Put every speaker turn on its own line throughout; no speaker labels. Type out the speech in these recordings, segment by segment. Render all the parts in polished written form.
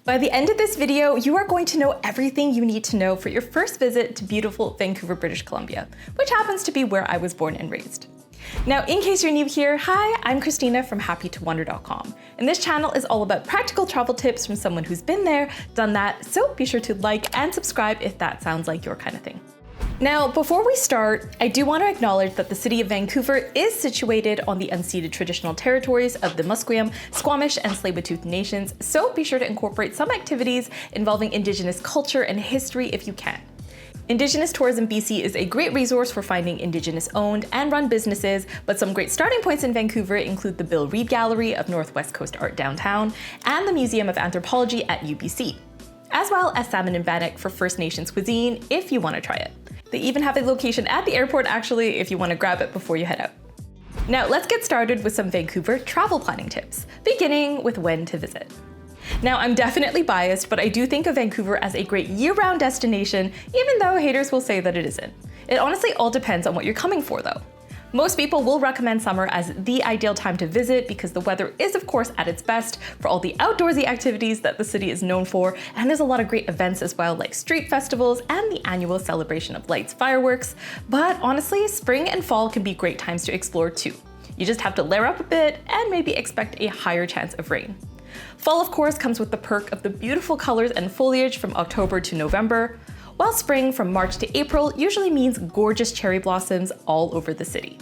By the end of this video, you are going to know everything you need to know for your first visit to beautiful Vancouver, British Columbia, which happens to be where I was born and raised. Now, in case you're new here, hi, I'm Christina from happytowander.com, and this channel is all about practical travel tips from someone who's been there, done that, so be sure to like and subscribe if that sounds like your kind of thing. Now, before we start, I do want to acknowledge that the city of Vancouver is situated on the unceded traditional territories of the Musqueam, Squamish, and Tsleil-Waututh nations, so be sure to incorporate some activities involving Indigenous culture and history if you can. Indigenous Tourism BC is a great resource for finding Indigenous-owned and run businesses, but some great starting points in Vancouver include the Bill Reid Gallery of Northwest Coast Art downtown and the Museum of Anthropology at UBC, as well as salmon and bannock for First Nations cuisine if you want to try it. They even have a location at the airport actually if you want to grab it before you head out. Now let's get started with some Vancouver travel planning tips, beginning with when to visit. Now I'm definitely biased, but I do think of Vancouver as a great year-round destination, even though haters will say that it isn't. It honestly all depends on what you're coming for though. Most people will recommend summer as the ideal time to visit because the weather is of course at its best for all the outdoorsy activities that the city is known for, and there's a lot of great events as well like street festivals and the annual celebration of lights fireworks. But honestly, spring and fall can be great times to explore too. You just have to layer up a bit and maybe expect a higher chance of rain. Fall of course comes with the perk of the beautiful colors and foliage from October to November, while spring from March to April usually means gorgeous cherry blossoms all over the city.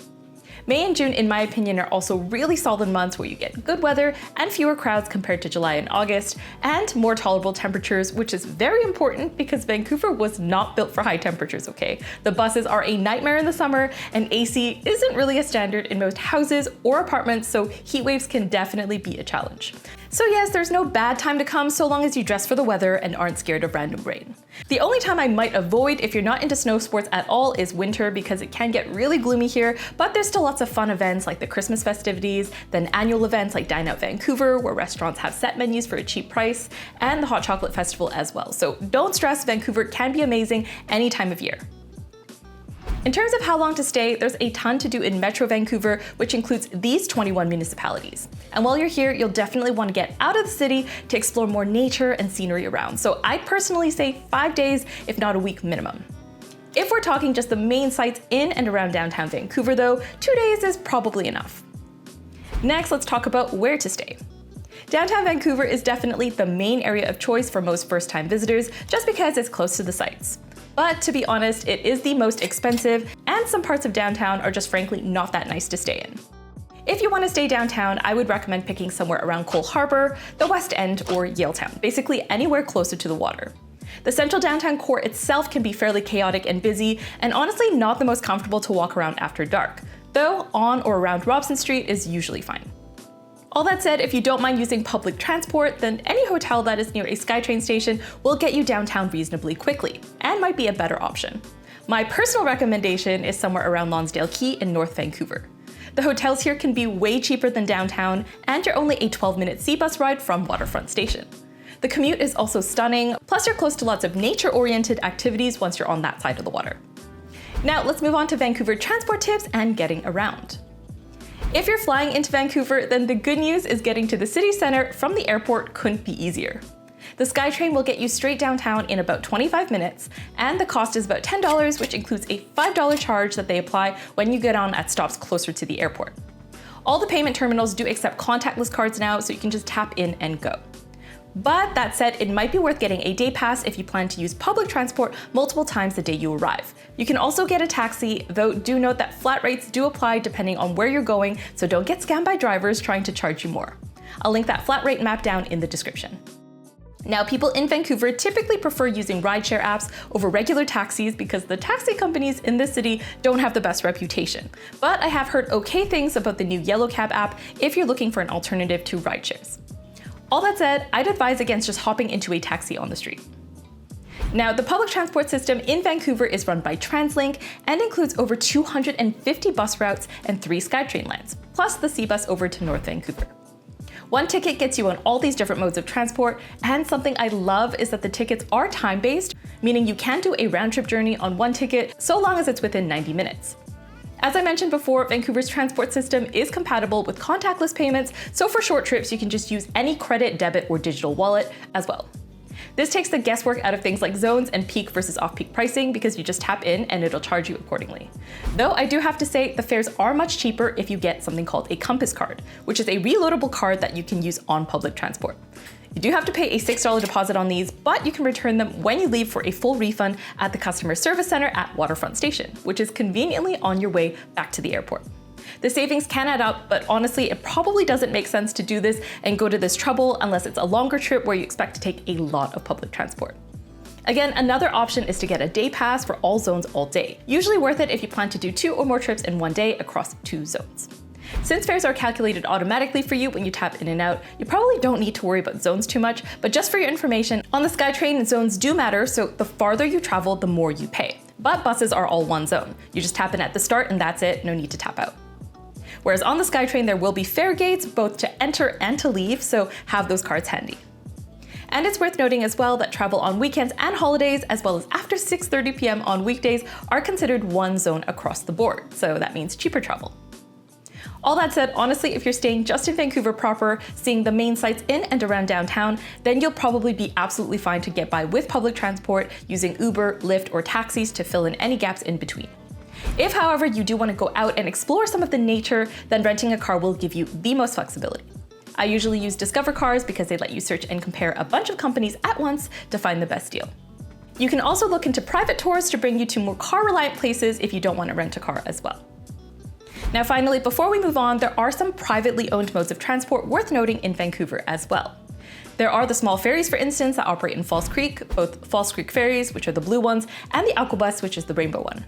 May and June, in my opinion, are also really solid months where you get good weather and fewer crowds compared to July and August, and more tolerable temperatures, which is very important because Vancouver was not built for high temperatures, okay? The buses are a nightmare in the summer, and AC isn't really a standard in most houses or apartments, so heat waves can definitely be a challenge. So yes, there's no bad time to come so long as you dress for the weather and aren't scared of random rain. The only time I might avoid if you're not into snow sports at all is winter because it can get really gloomy here, but there's still lots of fun events like the Christmas festivities, then annual events like Dine Out Vancouver where restaurants have set menus for a cheap price, and the Hot Chocolate Festival as well. So don't stress, Vancouver can be amazing any time of year. In terms of how long to stay, there's a ton to do in Metro Vancouver, which includes these 21 municipalities. And while you're here, you'll definitely want to get out of the city to explore more nature and scenery around. So I'd personally say 5 days, if not a week minimum. If we're talking just the main sites in and around downtown Vancouver though, 2 days is probably enough. Next, let's talk about where to stay. Downtown Vancouver is definitely the main area of choice for most first-time visitors just because it's close to the sites. But to be honest, it is the most expensive, and some parts of downtown are just frankly not that nice to stay in. If you want to stay downtown, I would recommend picking somewhere around Cole Harbour, the West End, or Yaletown, basically anywhere closer to the water. The central downtown core itself can be fairly chaotic and busy, and honestly not the most comfortable to walk around after dark, though on or around Robson Street is usually fine. All that said, if you don't mind using public transport, then any hotel that is near a SkyTrain station will get you downtown reasonably quickly, and might be a better option. My personal recommendation is somewhere around Lonsdale Quay in North Vancouver. The hotels here can be way cheaper than downtown, and you're only a 12-minute sea bus ride from Waterfront Station. The commute is also stunning, plus you're close to lots of nature-oriented activities once you're on that side of the water. Now let's move on to Vancouver transport tips and getting around. If you're flying into Vancouver, then the good news is getting to the city center from the airport couldn't be easier. The SkyTrain will get you straight downtown in about 25 minutes, and the cost is about $10, which includes a $5 charge that they apply when you get on at stops closer to the airport. All the payment terminals do accept contactless cards now, so you can just tap in and go. But that said, it might be worth getting a day pass if you plan to use public transport multiple times the day you arrive. You can also get a taxi, though do note that flat rates do apply depending on where you're going, so don't get scammed by drivers trying to charge you more. I'll link that flat rate map down in the description. Now, people in Vancouver typically prefer using rideshare apps over regular taxis because the taxi companies in this city don't have the best reputation. But I have heard okay things about the new Yellow Cab app if you're looking for an alternative to rideshares. All that said, I'd advise against just hopping into a taxi on the street. Now, the public transport system in Vancouver is run by TransLink and includes over 250 bus routes and 3 SkyTrain lines, plus the sea bus over to North Vancouver. One ticket gets you on all these different modes of transport, and something I love is that the tickets are time-based, meaning you can do a round-trip journey on one ticket so long as it's within 90 minutes. As I mentioned before, Vancouver's transport system is compatible with contactless payments, so for short trips you can just use any credit, debit, or digital wallet as well. This takes the guesswork out of things like zones and peak versus off-peak pricing because you just tap in and it'll charge you accordingly. Though I do have to say the fares are much cheaper if you get something called a Compass card, which is a reloadable card that you can use on public transport. You do have to pay a $6 deposit on these, but you can return them when you leave for a full refund at the customer service center at Waterfront Station, which is conveniently on your way back to the airport. The savings can add up, but honestly, it probably doesn't make sense to do this and go to this trouble unless it's a longer trip where you expect to take a lot of public transport. Again, another option is to get a day pass for all zones all day. Usually worth it if you plan to do 2 or more trips in one day across 2 zones. Since fares are calculated automatically for you when you tap in and out, you probably don't need to worry about zones too much, but just for your information, on the SkyTrain, zones do matter, so the farther you travel, the more you pay. But buses are all one zone. You just tap in at the start and that's it, no need to tap out. Whereas on the SkyTrain, there will be fare gates both to enter and to leave, so have those cards handy. And it's worth noting as well that travel on weekends and holidays, as well as after 6:30 p.m. on weekdays, are considered one zone across the board, so that means cheaper travel. All that said, honestly, if you're staying just in Vancouver proper, seeing the main sites in and around downtown, then you'll probably be absolutely fine to get by with public transport using Uber, Lyft, or taxis to fill in any gaps in between. If, however, you do want to go out and explore some of the nature, then renting a car will give you the most flexibility. I usually use Discover Cars because they let you search and compare a bunch of companies at once to find the best deal. You can also look into private tours to bring you to more car-reliant places if you don't want to rent a car as well. Now finally, before we move on, there are some privately owned modes of transport worth noting in Vancouver as well. There are the small ferries, for instance, that operate in False Creek, both False Creek ferries, which are the blue ones, and the Aquabus, which is the rainbow one.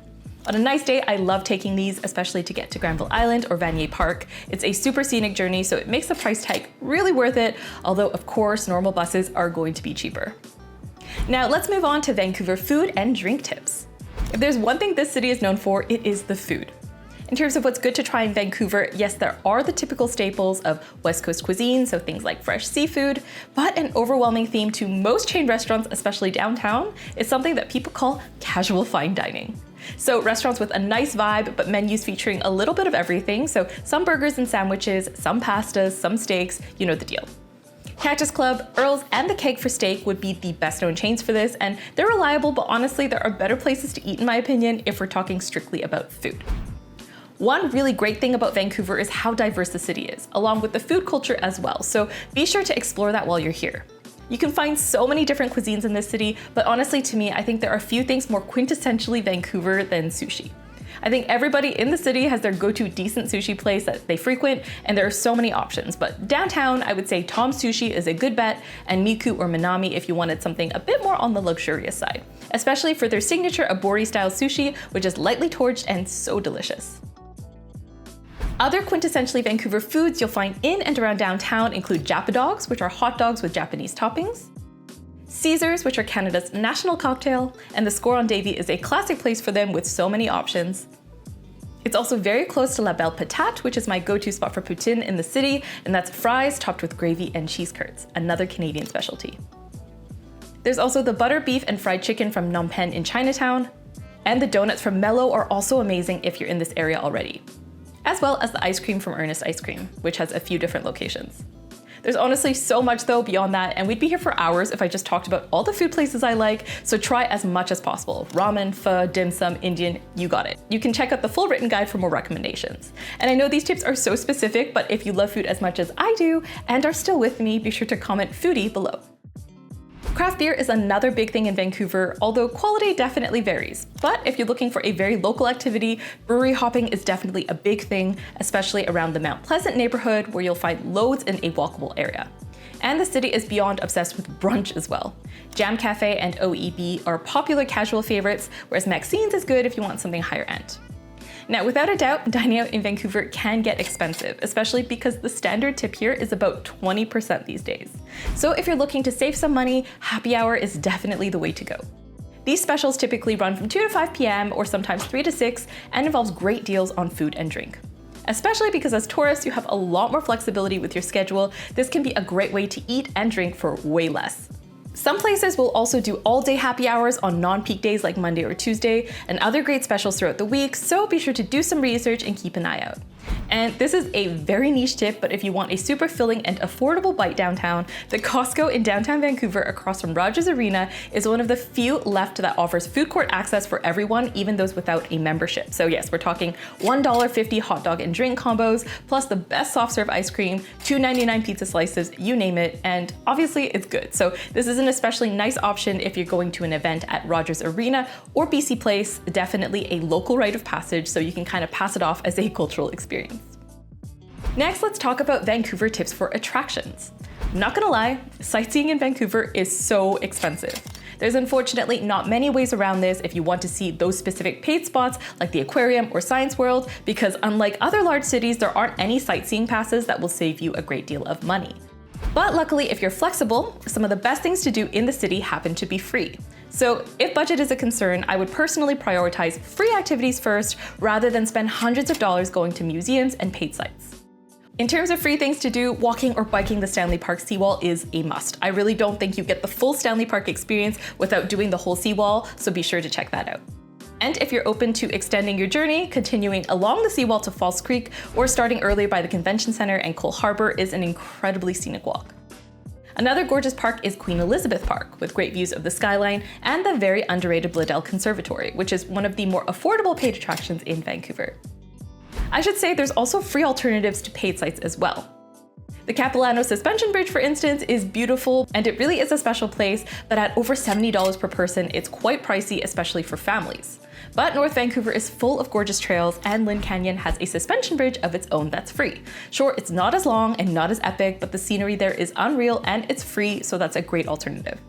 On a nice day, I love taking these, especially to get to Granville Island or Vanier Park. It's a super scenic journey, so it makes the price tag really worth it, although of course normal buses are going to be cheaper. Now let's move on to Vancouver food and drink tips. If there's one thing this city is known for, it is the food. In terms of what's good to try in Vancouver, yes, there are the typical staples of West Coast cuisine, so things like fresh seafood, but an overwhelming theme to most chain restaurants, especially downtown, is something that people call casual fine dining. So restaurants with a nice vibe, but menus featuring a little bit of everything, so some burgers and sandwiches, some pastas, some steaks, you know the deal. Cactus Club, Earl's, and The Keg for Steak would be the best known chains for this, and they're reliable, but honestly, there are better places to eat in my opinion if we're talking strictly about food. One really great thing about Vancouver is how diverse the city is, along with the food culture as well, so be sure to explore that while you're here. You can find so many different cuisines in this city, but honestly to me, I think there are few things more quintessentially Vancouver than sushi. I think everybody in the city has their go-to decent sushi place that they frequent, and there are so many options, but downtown, I would say Tom's Sushi is a good bet, and Miku or Minami if you wanted something a bit more on the luxurious side, especially for their signature Abori-style sushi, which is lightly torched and so delicious. Other quintessentially Vancouver foods you'll find in and around downtown include Japadogs, which are hot dogs with Japanese toppings, Caesars, which are Canada's national cocktail, and the Score on Davy is a classic place for them with so many options. It's also very close to La Belle Patate, which is my go-to spot for poutine in the city, and that's fries topped with gravy and cheese curds, another Canadian specialty. There's also the butter beef and fried chicken from Phnom Penh in Chinatown, and the donuts from Mello are also amazing if you're in this area already, as well as the ice cream from Ernest Ice Cream, which has a few different locations. There's honestly so much though beyond that, and we'd be here for hours if I just talked about all the food places I like, so try as much as possible. Ramen, pho, dim sum, Indian, you got it. You can check out the full written guide for more recommendations. And I know these tips are so specific, but if you love food as much as I do and are still with me, be sure to comment foodie below. Craft beer is another big thing in Vancouver, although quality definitely varies. But if you're looking for a very local activity, brewery hopping is definitely a big thing, especially around the Mount Pleasant neighborhood where you'll find loads in a walkable area. And the city is beyond obsessed with brunch as well. Jam Cafe and OEB are popular casual favorites, whereas Maxine's is good if you want something higher end. Now, without a doubt, dining out in Vancouver can get expensive, especially because the standard tip here is about 20% these days. So if you're looking to save some money, happy hour is definitely the way to go. These specials typically run from 2 to 5 p.m. or sometimes 3 to 6 and involves great deals on food and drink. Especially because as tourists, you have a lot more flexibility with your schedule, this can be a great way to eat and drink for way less. Some places will also do all-day happy hours on non-peak days like Monday or Tuesday, and other great specials throughout the week, so be sure to do some research and keep an eye out. And this is a very niche tip, but if you want a super filling and affordable bite downtown, the Costco in downtown Vancouver across from Rogers Arena is one of the few left that offers food court access for everyone, even those without a membership. So yes, we're talking $1.50 hot dog and drink combos, plus the best soft serve ice cream, $2.99 pizza slices, you name it, and obviously it's good. So this is an especially nice option if you're going to an event at Rogers Arena or BC Place, definitely a local rite of passage, so you can kind of pass it off as a cultural experience. Next, let's talk about Vancouver tips for attractions. I'm not gonna lie, sightseeing in Vancouver is so expensive. There's unfortunately not many ways around this if you want to see those specific paid spots like the aquarium or Science World, because unlike other large cities, there aren't any sightseeing passes that will save you a great deal of money. But luckily, if you're flexible, some of the best things to do in the city happen to be free. So if budget is a concern, I would personally prioritize free activities first rather than spend hundreds of dollars going to museums and paid sites. In terms of free things to do, walking or biking the Stanley Park seawall is a must. I really don't think you get the full Stanley Park experience without doing the whole seawall, so be sure to check that out. And if you're open to extending your journey, continuing along the seawall to False Creek or starting earlier by the Convention Center and Cole Harbour is an incredibly scenic walk. Another gorgeous park is Queen Elizabeth Park, with great views of the skyline and the very underrated Bladel Conservatory, which is one of the more affordable paid attractions in Vancouver. I should say there's also free alternatives to paid sites as well. The Capilano Suspension Bridge, for instance, is beautiful, and it really is a special place, but at over $70 per person, it's quite pricey, especially for families. But North Vancouver is full of gorgeous trails, and Lynn Canyon has a suspension bridge of its own that's free. Sure, it's not as long and not as epic, but the scenery there is unreal and it's free, so that's a great alternative.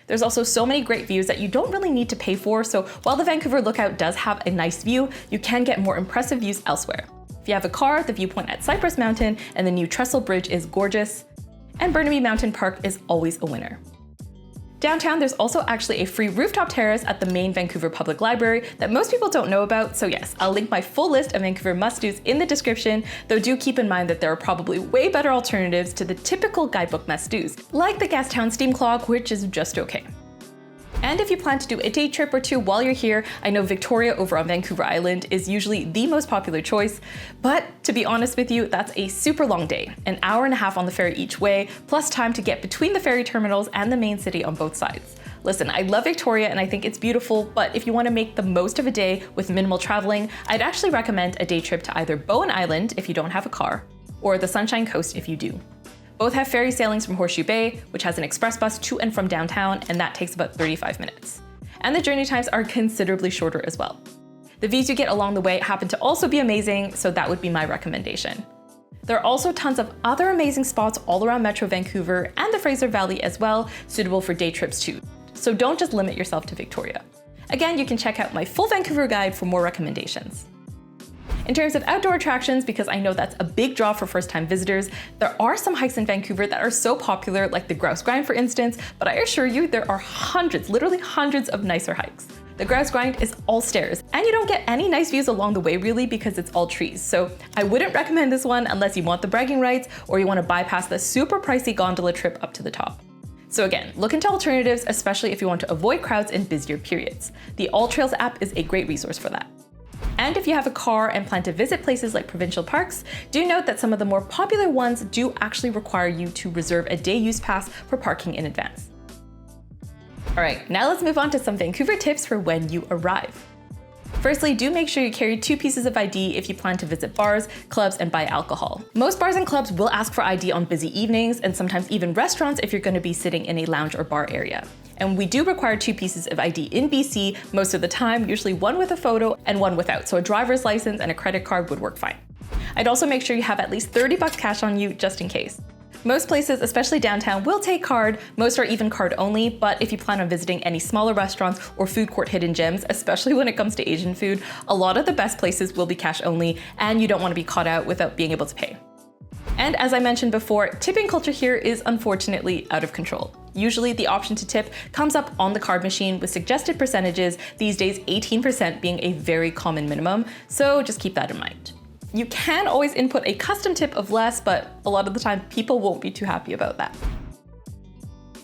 There's also so many great views that you don't really need to pay for, so while the Vancouver Lookout does have a nice view, you can get more impressive views elsewhere. If you have a car, the viewpoint at Cypress Mountain and the new Trestle Bridge is gorgeous, and Burnaby Mountain Park is always a winner. Downtown, there's also actually a free rooftop terrace at the main Vancouver Public Library that most people don't know about, so yes, I'll link my full list of Vancouver must-dos in the description, though do keep in mind that there are probably way better alternatives to the typical guidebook must-dos, like the Gastown Steam Clock, which is just okay. And if you plan to do a day trip or two while you're here, I know Victoria over on Vancouver Island is usually the most popular choice, but to be honest with you, that's a super long day, an hour and a half on the ferry each way, plus time to get between the ferry terminals and the main city on both sides. Listen, I love Victoria and I think it's beautiful, but if you want to make the most of a day with minimal traveling, I'd actually recommend a day trip to either Bowen Island if you don't have a car, or the Sunshine Coast if you do. Both have ferry sailings from Horseshoe Bay, which has an express bus to and from downtown, and that takes about 35 minutes. And the journey times are considerably shorter as well. The views you get along the way happen to also be amazing, so that would be my recommendation. There are also tons of other amazing spots all around Metro Vancouver and the Fraser Valley as well, suitable for day trips too. So don't just limit yourself to Victoria. Again, you can check out my full Vancouver guide for more recommendations. In terms of outdoor attractions, because I know that's a big draw for first-time visitors, there are some hikes in Vancouver that are so popular, like the Grouse Grind for instance, but I assure you there are hundreds, literally hundreds of nicer hikes. The Grouse Grind is all stairs, and you don't get any nice views along the way really because it's all trees, so I wouldn't recommend this one unless you want the bragging rights or you want to bypass the super pricey gondola trip up to the top. So again, look into alternatives, especially if you want to avoid crowds in busier periods. The All Trails app is a great resource for that. And if you have a car and plan to visit places like provincial parks, do note that some of the more popular ones do actually require you to reserve a day use pass for parking in advance. All right, now let's move on to some Vancouver tips for when you arrive. Firstly, do make sure you carry 2 pieces of ID if you plan to visit bars, clubs, and buy alcohol. Most bars and clubs will ask for ID on busy evenings, and sometimes even restaurants if you're going to be sitting in a lounge or bar area. And we do require 2 pieces of ID in BC most of the time, usually one with a photo and one without, so a driver's license and a credit card would work fine. I'd also make sure you have at least $30 cash on you just in case. Most places, especially downtown, will take card, most are even card only, but if you plan on visiting any smaller restaurants or food court hidden gems, especially when it comes to Asian food, a lot of the best places will be cash only, and you don't want to be caught out without being able to pay. And as I mentioned before, tipping culture here is unfortunately out of control. Usually the option to tip comes up on the card machine with suggested percentages, these days 18% being a very common minimum, so just keep that in mind. You can always input a custom tip of less, but a lot of the time people won't be too happy about that.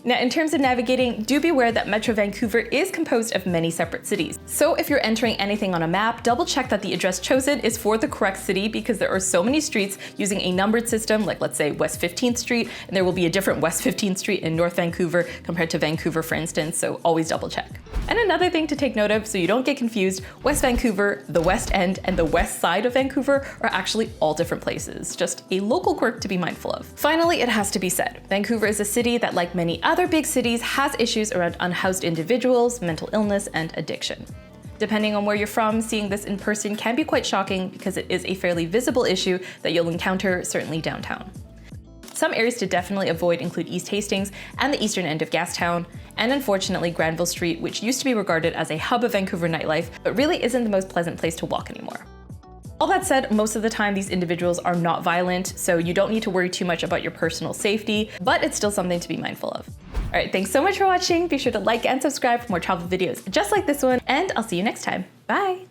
Now, in terms of navigating, do be aware that Metro Vancouver is composed of many separate cities. So if you're entering anything on a map, double check that the address chosen is for the correct city, because there are so many streets using a numbered system, like let's say West 15th Street, and there will be a different West 15th Street in North Vancouver compared to Vancouver, for instance, so always double check. And another thing to take note of, so you don't get confused, West Vancouver, the West End, and the west side of Vancouver are actually all different places, just a local quirk to be mindful of. Finally, it has to be said, Vancouver is a city that, like many other big cities, has issues around unhoused individuals, mental illness, and addiction. Depending on where you're from, seeing this in person can be quite shocking because it is a fairly visible issue that you'll encounter certainly downtown. Some areas to definitely avoid include East Hastings and the eastern end of Gastown, and unfortunately Granville Street, which used to be regarded as a hub of Vancouver nightlife, but really isn't the most pleasant place to walk anymore. All that said, most of the time these individuals are not violent, so you don't need to worry too much about your personal safety, but it's still something to be mindful of. All right, thanks so much for watching. Be sure to like and subscribe for more travel videos just like this one, and I'll see you next time. Bye.